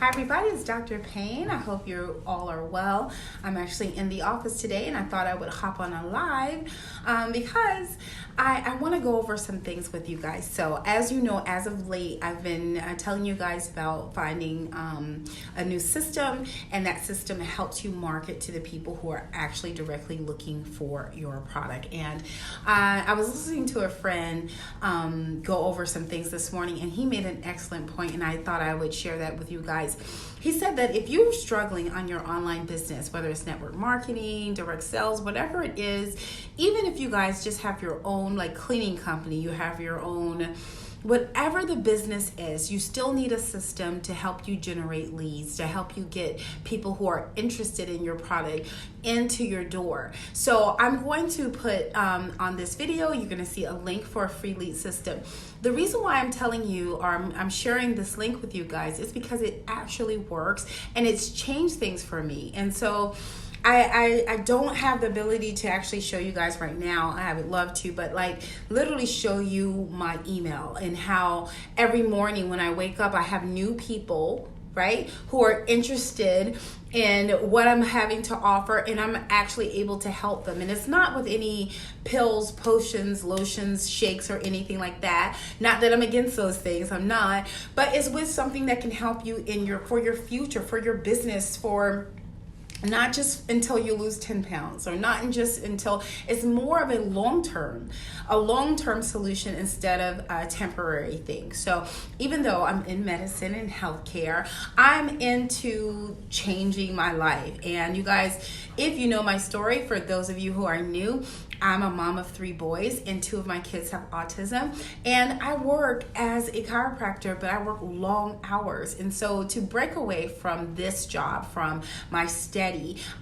Hi everybody, it's Dr. Payne. I hope you all are well. I'm actually in the office today and I thought I would hop on a live because I want to go over some things with you guys. So as you know, as of late, I've been telling you guys about finding a new system, and that system helps you market to the people who are actually directly looking for your product. And I was listening to a friend go over some things this morning, and he made an excellent point, and I thought I would share that with you guys. He said that if you're struggling on your online business, whether it's network marketing, direct sales, whatever it is, even if you guys just have your own like cleaning company, you have your own, whatever the business is, you still need a system to help you generate leads, to help you get people who are interested in your product into your door. So I'm going to put on this video, you're going to see a link for a free lead system. The reason why I'm telling you, or I'm sharing this link with you guys, is because it actually works and it's changed things for me. And so I don't have the ability to actually show you guys right now. I would love to, but like literally show you my email and how every morning when I wake up, I have new people, right, who are interested in what I'm having to offer, and I'm actually able to help them. And it's not with any pills, potions, lotions, shakes, or anything like that. Not that I'm against those things, I'm not, but it's with something that can help you in for your future, for your business, for not just until you lose 10 pounds, or not just until, it's more of a long-term solution instead of a temporary thing. So even though I'm in medicine and healthcare, I'm into changing my life. And you guys, if you know my story, for those of you who are new, I'm a mom of 3 boys, and 2 of my kids have autism. And I work as a chiropractor, but I work long hours. And so to break away from this job, from my steady,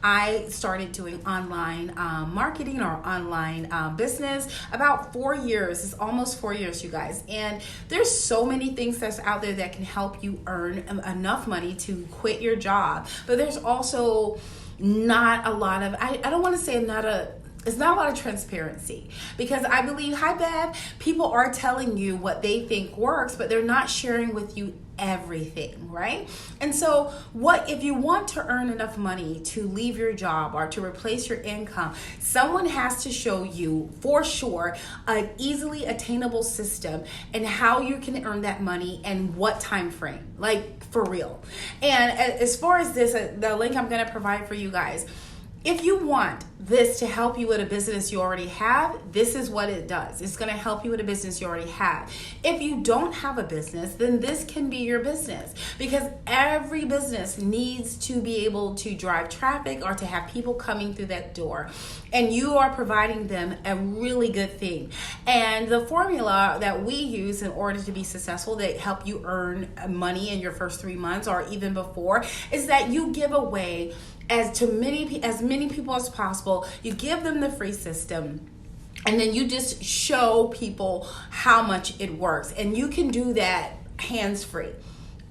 I started doing online marketing or online business about 4 years. It's almost 4 years, you guys. And there's so many things that's out there that can help you earn enough money to quit your job. But there's also not a lot of, I don't want to say it's not a lot of transparency, because I believe, hi Bev, people are telling you what they think works, but they're not sharing with you everything, right? And so what if you want to earn enough money to leave your job or to replace your income, someone has to show you for sure an easily attainable system and how you can earn that money and what time frame, like for real. And as far as this, the link I'm going to provide for you guys, if you want this to help you with a business you already have, this is what it does. It's going to help you with a business you already have. If you don't have a business, then this can be your business, because every business needs to be able to drive traffic or to have people coming through that door. And you are providing them a really good thing. And the formula that we use in order to be successful, that help you earn money in your first 3 months or even before, is that you give away as many people as possible. You give them the free system, and then you just show people how much it works. And you can do that hands-free,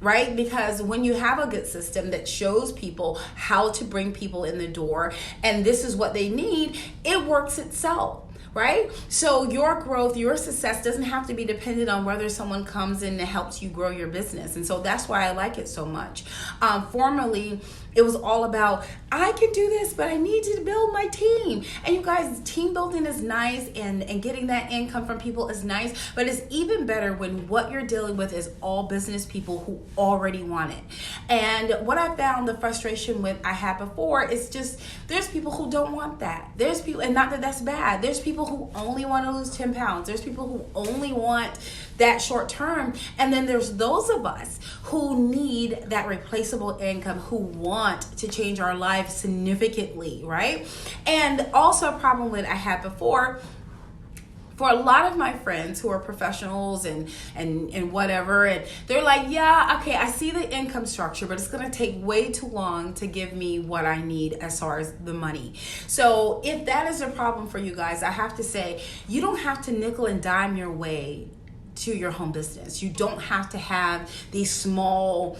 right? Because when you have a good system that shows people how to bring people in the door, and this is what they need, it works itself. Right? So your growth, your success doesn't have to be dependent on whether someone comes in and helps you grow your business. And so that's why I like it so much. Formerly, it was all about, I can do this, but I need to build my team. And you guys, team building is nice, and getting that income from people is nice, but it's even better when what you're dealing with is all business people who already want it. And what I found the frustration with I had before is just, there's people who don't want that. There's people, and not that that's bad, there's people who only want to lose 10 pounds. There's people who only want that short term. And then there's those of us who need that replaceable income, who want to change our lives significantly, right? And also a problem that I had before, for a lot of my friends who are professionals and whatever, and they're like, yeah, okay, I see the income structure, but it's going to take way too long to give me what I need as far as the money. So if that is a problem for you guys, I have to say, you don't have to nickel and dime your way to your home business. You don't have to have these small,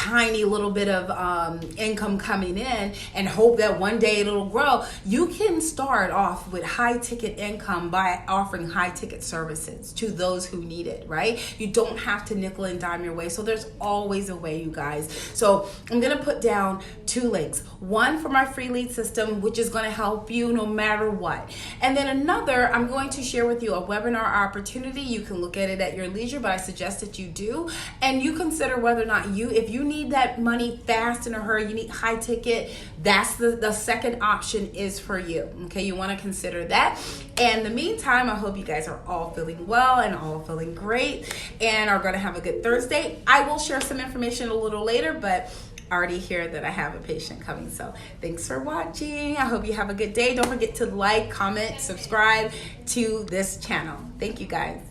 tiny little bit of income coming in and hope that one day it'll grow. You can start off with high ticket income by offering high ticket services to those who need it, right? You don't have to nickel and dime your way. So there's always a way, you guys. So I'm going to put down 2 links. One for my free lead system, which is going to help you no matter what. And then another, I'm going to share with you a webinar opportunity. You can look at it at your leisure, but I suggest that you do. And you consider whether or not if you need that money fast in a hurry, you need high ticket, that's the second option is for you. Okay, you want to consider that. And in the meantime, I hope you guys are all feeling well and all feeling great and are going to have a good Thursday. I will share some information a little later, but I already hear that I have a patient coming. So thanks for watching. I hope you have a good day. Don't forget to like, comment, subscribe to this channel. Thank you, guys.